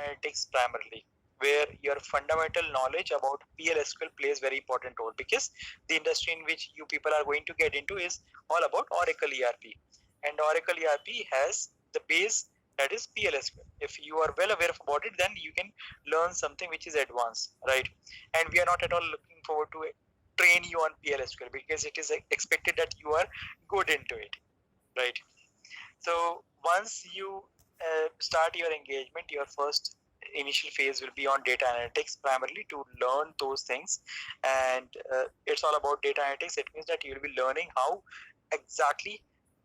analytics primarily, where your fundamental knowledge about PLSQL plays very important role, because the industry in which you people are going to get into is all about Oracle ERP, and Oracle ERP has the base, that is PLSQL. If you are well aware about it, then you can learn something which is advanced, right? And we are not at all looking forward to train you on PLSQL, because it is expected that you are good into it, right? So once you start your engagement, your first initial phase will be on data analytics, primarily to learn those things. And it's all about data analytics. It means that you'll be learning how exactly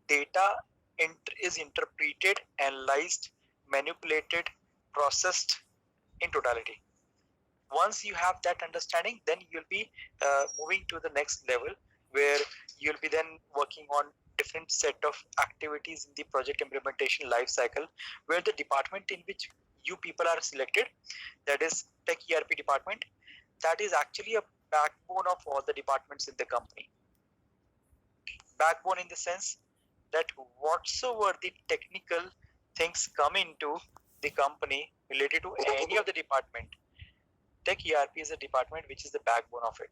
data is interpreted, analyzed, manipulated, processed in totality. Once you have that understanding, then you'll be moving to the next level, where you'll be then working on different set of activities in the project implementation life cycle, where the department in which you people are selected, that is tech ERP department, that is actually a backbone of all the departments in the company. Backbone in the sense that whatsoever the technical things come into the company related to any of the department, tech ERP is a department which is the backbone of it.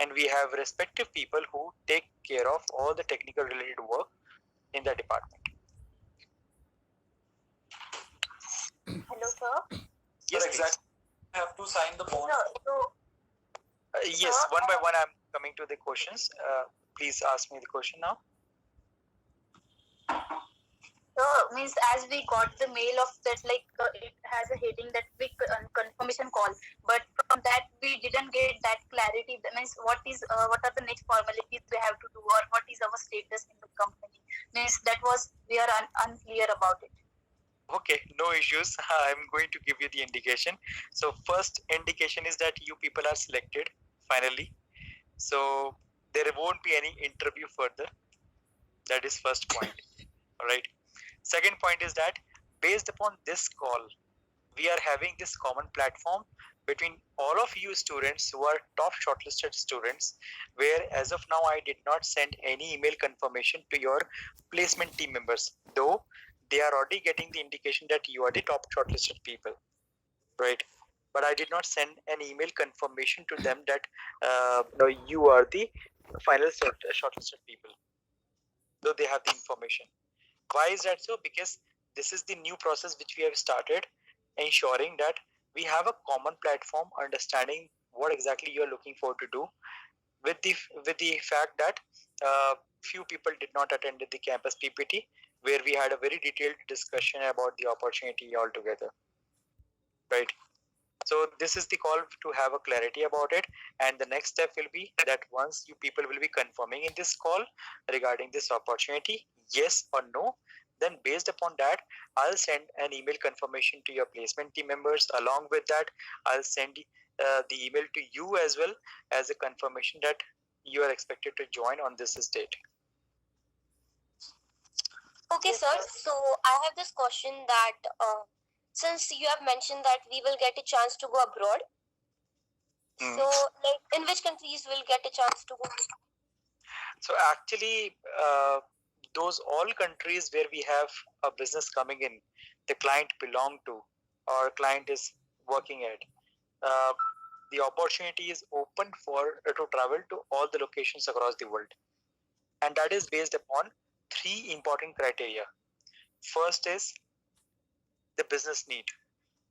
And we have respective people who take care of all the technical related work in the department. Hello, sir. Yes, exactly. You have to sign the bond. Yes, one by one I'm coming to the questions. Please ask me the question now. So, means as we got the mail of that, like it has a heading that quick confirmation call, but from that we didn't get that clarity. That means what are the next formalities we have to do, or what is our status in the company? Means that was we are unclear about it. Okay, no issues. I'm going to give you the indication. So first indication is that you people are selected finally. So there won't be any interview further. That is first point. All right. Second point is that based upon this call, we are having this common platform between all of you students who are top shortlisted students, where as of now I did not send any email confirmation to your placement team members, though they are already getting the indication that you are the top shortlisted people, right? But I did not send an email confirmation to them that you are the final shortlisted people, though they have the information. Why is that so? Because this is the new process which we have started, ensuring that we have a common platform, understanding what exactly you are looking forward to do, with the fact that few people did not attend the campus PPT, where we had a very detailed discussion about the opportunity altogether, right? So this is the call to have a clarity about it, and the next step will be that once you people will be confirming in this call regarding this opportunity, yes or no, then based upon that, I'll send an email confirmation to your placement team members. Along with that, I'll send the email to you as well as a confirmation that you are expected to join on this date. Okay, sir. So I have this question that since you have mentioned that we will get a chance to go abroad, so like in which countries will get a chance to go? So actually, those all countries where we have a business coming in, the client belong to, or client is working at, the opportunity is open for to travel to all the locations across the world, and that is based upon three important criteria. First is the business need.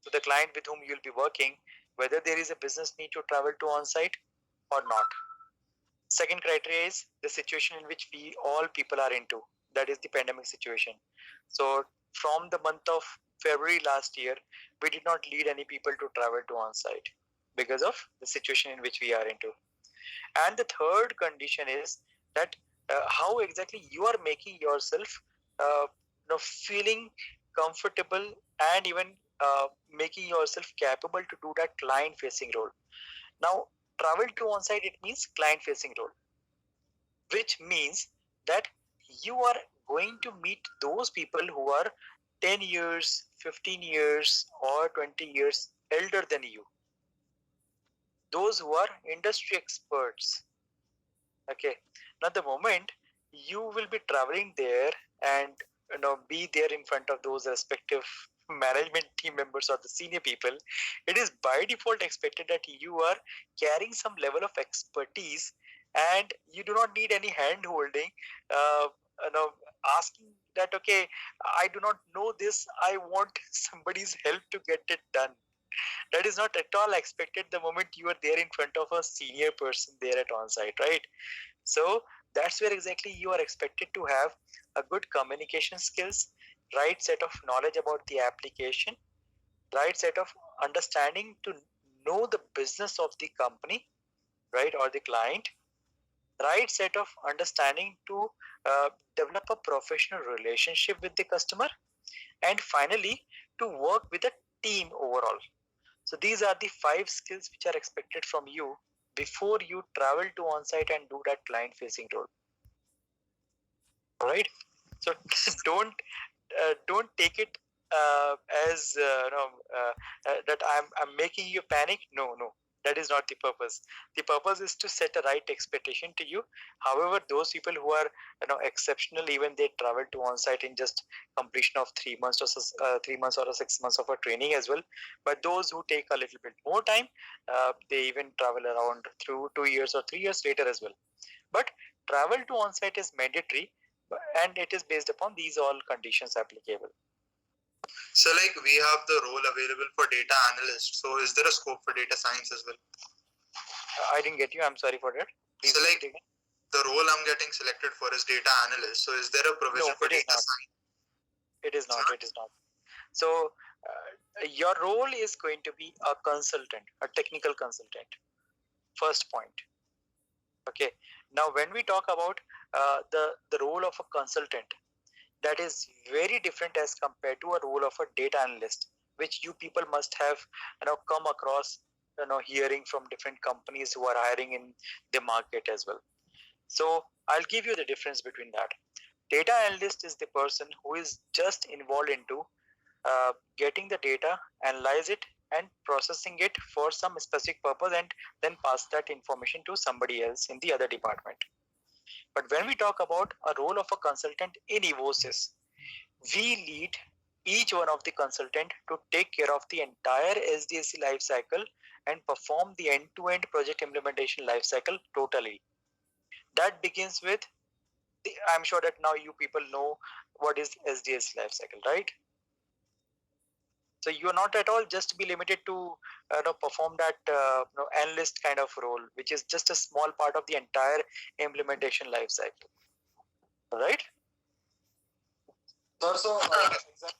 So the client with whom you'll be working, whether there is a business need to travel to on-site or not. Second criteria is the situation in which we all people are into, that is the pandemic situation. So from the month of February last year, we did not lead any people to travel to on-site because of the situation in which we are into. And the third condition is that how exactly you are making yourself feeling comfortable and even making yourself capable to do that client facing role. Now, travel to on-site, it means client facing role, which means that you are going to meet those people who are 10 years, 15 years or 20 years elder than you. Those who are industry experts. Okay. Now the moment you will be traveling there and be there in front of those respective management team members or the senior people, it is by default expected that you are carrying some level of expertise, and you do not need any hand holding, you know, asking that, okay, I do not know this, I want somebody's help to get it done. That is not at all expected the moment you are there in front of a senior person there at on-site, right? So that's where exactly you are expected to have a good communication skills, right set of knowledge about the application, right set of understanding to know the business of the company, right, or the client, right set of understanding to develop a professional relationship with the customer, and finally to work with a team overall. So these are the 5 skills which are expected from you before you travel to on-site and do that client-facing role. All right. So don't take it as that I'm making you panic. No, that is not the purpose. The purpose is to set a right expectation to you. However, those people who are exceptional, even they travel to on-site in just completion of 3 months or 3 months or 6 months of a training as well. But those who take a little bit more time, they even travel around through 2 years or 3 years later as well. But travel to on-site is mandatory, and it is based upon these all conditions applicable. So like we have the role available for data analyst. So is there a scope for data science as well? I didn't get you. I'm sorry for that. Please so like the role I'm getting selected for is data analyst. So is there a provision for data science? It is not. It is not. So your role is going to be a consultant, a technical consultant. First point. Okay. Now, when we talk about the role of a consultant, that is very different as compared to a role of a data analyst, which you people must have come across, hearing from different companies who are hiring in the market as well. So I'll give you the difference between that. Data analyst is the person who is just involved into getting the data, analyze it, and processing it for some specific purpose, and then pass that information to somebody else in the other department. But when we talk about a role of a consultant in Evosys, we lead each one of the consultant to take care of the entire SDLC lifecycle and perform the end-to-end project implementation lifecycle totally. That begins with, I'm sure that now you people know what is SDLC lifecycle, right? So you're not at all just to be limited to perform that analyst kind of role, which is just a small part of the entire implementation lifecycle. Right? Sir, so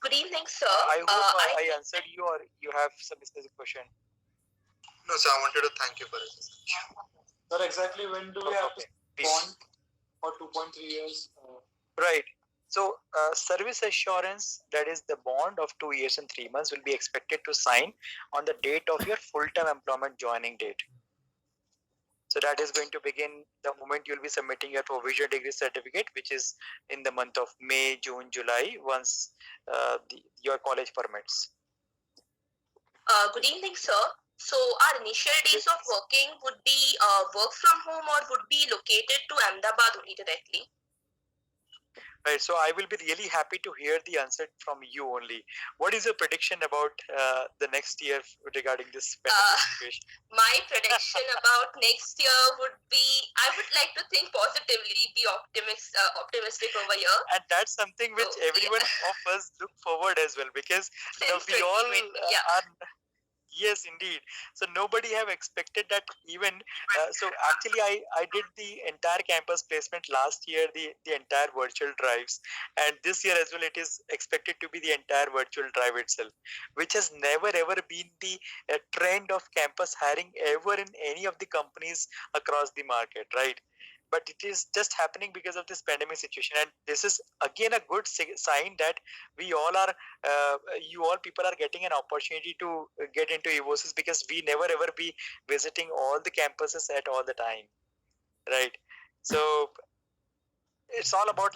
Good evening, sir. I hope I answered you, or you have some specific question. No, sir. I wanted to thank you for it. Sir, exactly when do we have to bond for 2.3 years? Right. So service assurance, that is the bond of 2 years and 3 months, will be expected to sign on the date of your full-time employment joining date. So that is going to begin the moment you'll be submitting your provisional degree certificate, which is in the month of May, June, July, once your college permits. Good evening, sir. So our initial days of working would be work from home, or would be located to Ahmedabad only directly? Right, so I will be really happy to hear the answer from you only. What is your prediction about the next year regarding this situation? My prediction about next year would be, I would like to think positively, be optimistic over here. And that's something which everyone of us look forward as well, because we all are. Yes, indeed. So nobody have expected that even. So actually, I did the entire campus placement last year, the entire virtual drives, and this year as well, it is expected to be the entire virtual drive itself, which has never ever been the trend of campus hiring ever in any of the companies across the market, right? But it is just happening because of this pandemic situation, and this is again a good sign that we all are, you all people are getting an opportunity to get into Evosys, because we never ever be visiting all the campuses at all the time, right? So it's all about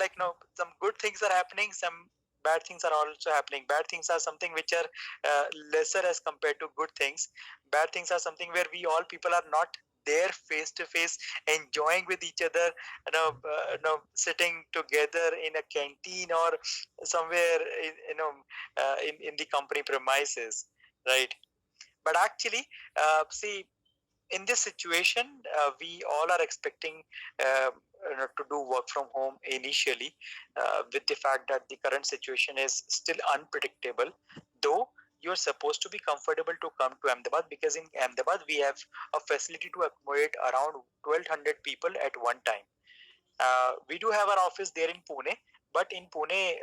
some good things are happening, some bad things are also happening. Bad things are something which are lesser as compared to good things. Bad things are something where we all people are not there face to face, enjoying with each other, sitting together in a canteen or somewhere in the company premises, right? But actually, see, in this situation, we all are expecting to do work from home initially, with the fact that the current situation is still unpredictable. Though you're supposed to be comfortable to come to Ahmedabad, because in Ahmedabad we have a facility to accommodate around 1,200 people at one time. We do have our office there in Pune, but in Pune,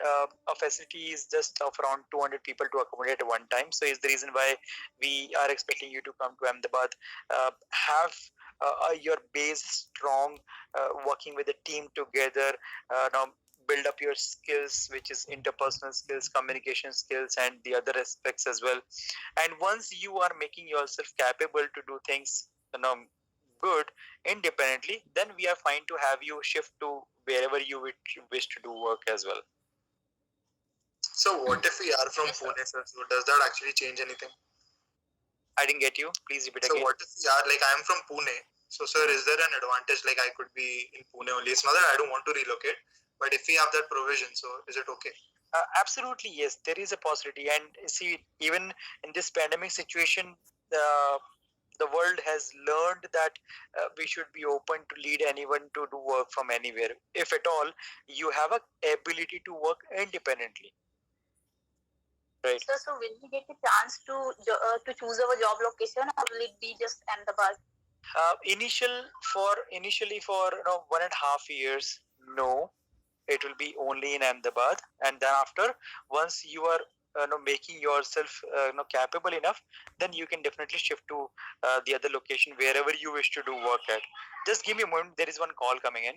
a facility is just of around 200 people to accommodate at one time. So, is the reason why we are expecting you to come to Ahmedabad, have your base strong, working with a team together, now build up your skills, which is interpersonal skills, communication skills, and the other aspects as well. And once you are making yourself capable to do things, good independently, then we are fine to have you shift to wherever you wish to do work as well. So what if we are from Pune, sir? So does that actually change anything? I didn't get you. Please repeat So again. what if we are, like, I am from Pune. So sir, is there an advantage, like I could be in Pune only? It's not that I don't want to relocate, but if we have that provision, so is it okay? Absolutely, yes. There is a possibility. And see, even in this pandemic situation, the world has learned that we should be open to lead anyone to do work from anywhere. If at all, you have a ability to work independently. Right. So will we get a chance to choose our job location, or will it be just Ahmedabad? Initially for 1.5 years, no, it will be only in Ahmedabad, and then after, once you are making yourself capable enough, then you can definitely shift to the other location wherever you wish to do work at. Just give me a moment. There is one call coming in.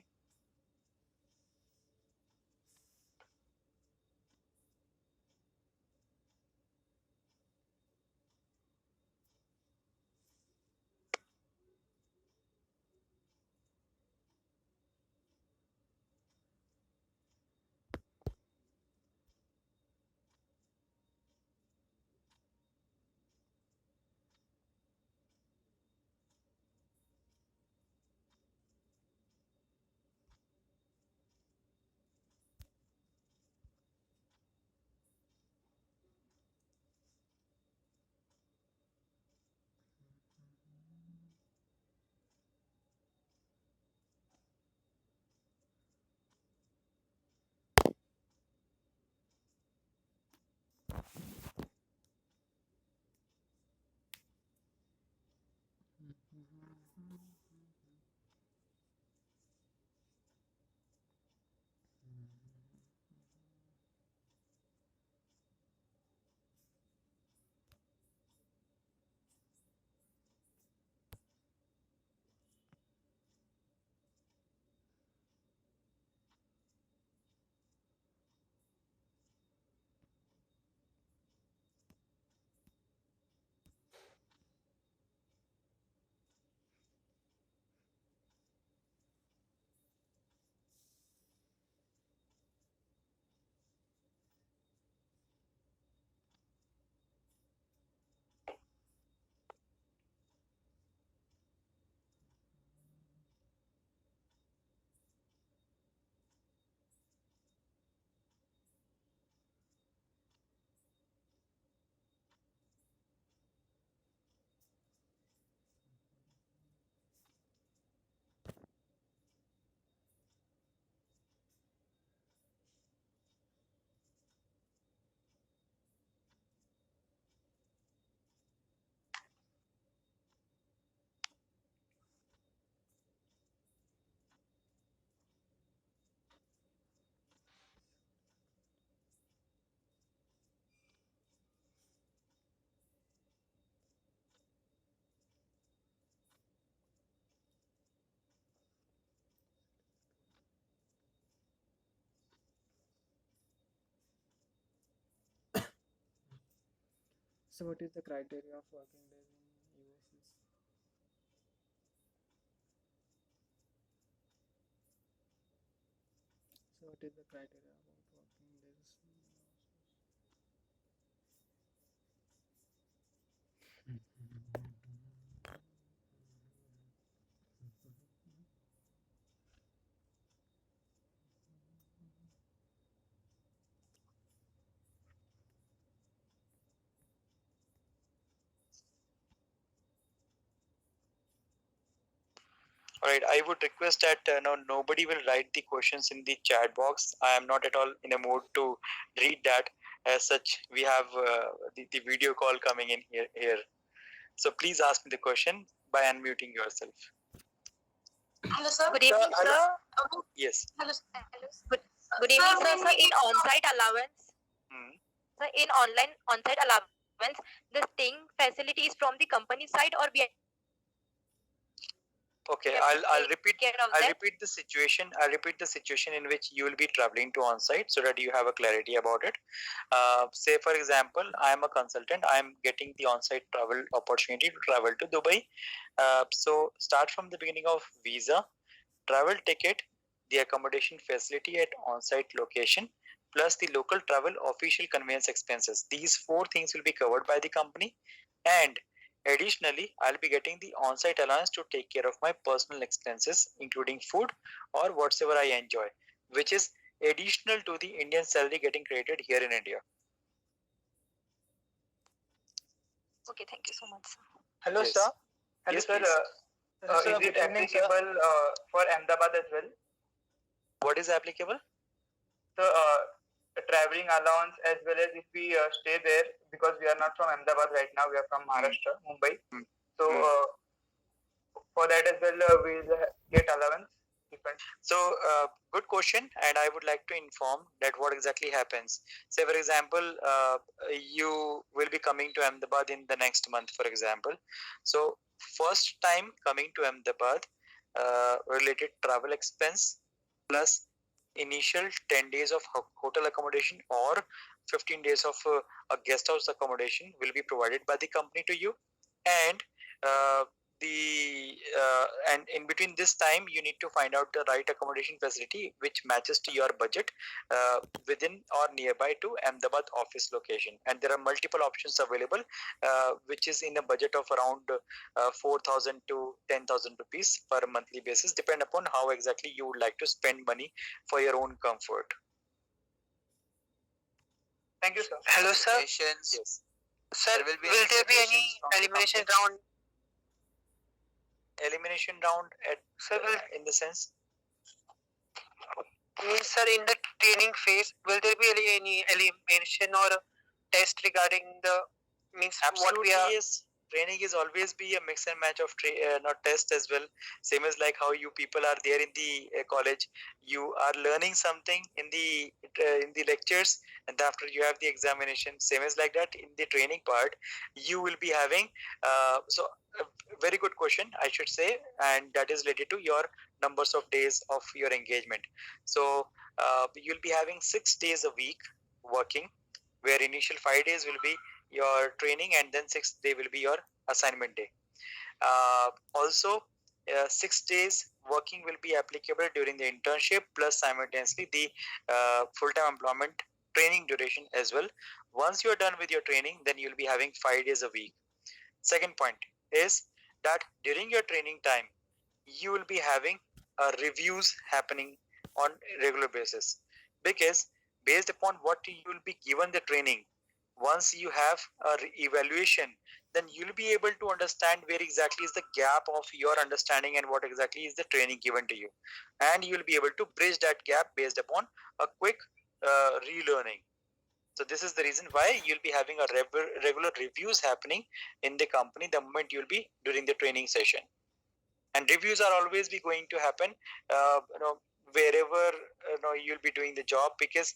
So, what is the criteria of working days in USs? So, what is the criteria about working days? All right, I would request that now nobody will write the questions in the chat box. I am not at all in a mood to read that. As such, we have the video call coming in here. So please ask me the question by unmuting yourself. Hello, sir. Good evening, sir. Yes. Hello. Good evening, sir. Sir, in on-site allowance, Hmm. sir, in online on-site allowance, the staying facility is from the company side or we Okay, have to I'll take repeat. care of I'll that? repeat the situation. I'll repeat the situation in which you will be traveling to on-site so that you have a clarity about it. Say, for example, I am a consultant. I am getting the on-site travel opportunity to travel to Dubai. So start from the beginning of visa, travel ticket, the accommodation facility at on-site location, plus the local travel official conveyance expenses. These four things will be covered by the company, and additionally, I'll be getting the on-site allowance to take care of my personal expenses, including food or whatsoever I enjoy, which is additional to the Indian salary getting credited here in India. Okay, thank you so much, sir. Hello, Yes. sir. Hello, Yes, sir. please. Is it applicable for Ahmedabad as well? What is applicable? So, traveling allowance as well as if we stay there, because we are not from Ahmedabad right now, we are from Maharashtra, Mumbai. Hmm. So, for that as well, we'll get allowance. So, good question, and I would like to inform that what exactly happens. Say, for example, you will be coming to Ahmedabad in the next month, for example. So, first time coming to Ahmedabad, related travel expense plus initial 10 days of hotel accommodation or 15 days of a guest house accommodation will be provided by the company to you, and uh, and in between this time you need to find out the right accommodation facility which matches to your budget within or nearby to Ahmedabad office location, and there are multiple options available which is in a budget of around 4,000 to 10,000 rupees per monthly basis, depend upon how exactly you would like to spend money for your own comfort. Thank you, sir. Hello, sir. Yes. Sir, will there be any elimination round? Elimination round at Sir, in the sense, means, sir, in the training phase, will there be any elimination or a test regarding the means absolutely what we are? yes. Training is always be a mix and match of not test as well. Same as like how you people are there in the college, you are learning something in the lectures, and after you have the examination. Same as like that in the training part, you will be having. So, very good question, I should say, and that is related to your numbers of days of your engagement. So, you'll be having 6 days a week working, where initial 5 days will be your training and then 6th day will be your assignment day. Also, 6 days working will be applicable during the internship plus simultaneously the full-time employment training duration as well. Once you are done with your training, then you'll be having 5 days a week. Second point is that during your training time, you will be having reviews happening on a regular basis, because based upon what you will be given the training, once you have a evaluation, then you'll be able to understand where exactly is the gap of your understanding and what exactly is the training given to you, and you'll be able to bridge that gap based upon a quick relearning. So this is the reason why you'll be having a regular reviews happening in the company the moment you'll be during the training session, and reviews are always be going to happen wherever you'll be doing the job, because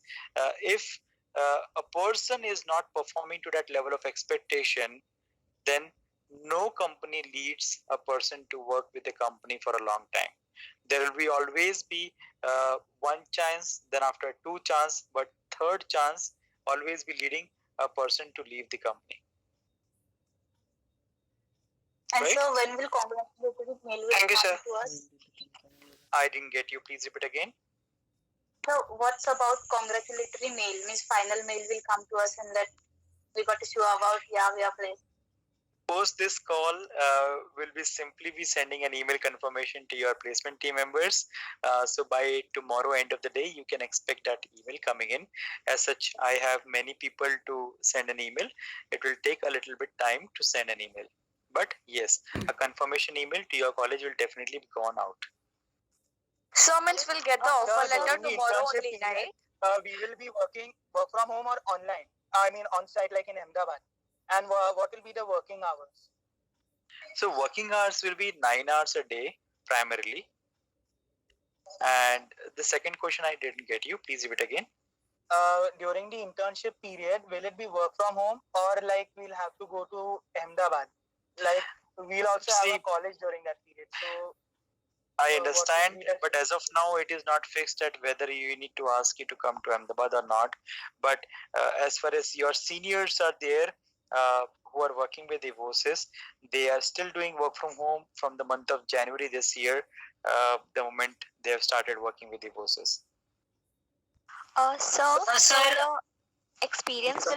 if a person is not performing to that level of expectation, then no company leads a person to work with the company for a long time. There will be always be one chance, then after two chance, but third chance always be leading a person to leave the company. And Right? so when will congratulatory mail will Thank you, come sir. to us? I didn't get you. Please repeat again. So what's about congratulatory mail? Means final mail will come to us and that we got to show about we are placed. Post this call, will be simply be sending an email confirmation to your placement team members. So by tomorrow end of the day, you can expect that email coming in. As such, I have many people to send an email. It will take a little bit time to send an email. But yes, a confirmation email to your college will definitely be gone out. So means we'll get the offer letter during the tomorrow internship only, period, right? we will be working work from home or online. I mean on site like in Ahmedabad. And what will be the working hours? So working hours will be 9 hours a day primarily. And the second question I didn't get you. Please repeat again. During the internship period, will it be work from home or like we'll have to go to Ahmedabad? Like we'll also have a college during that period. So I understand, but as of now, it is not fixed at whether you need to ask you to come to Ahmedabad or not. But as far as your seniors are there, who are working with Evosys, they are still doing work from home from the month of January this year, the moment they have started working with Evosys. Sir, for the experience will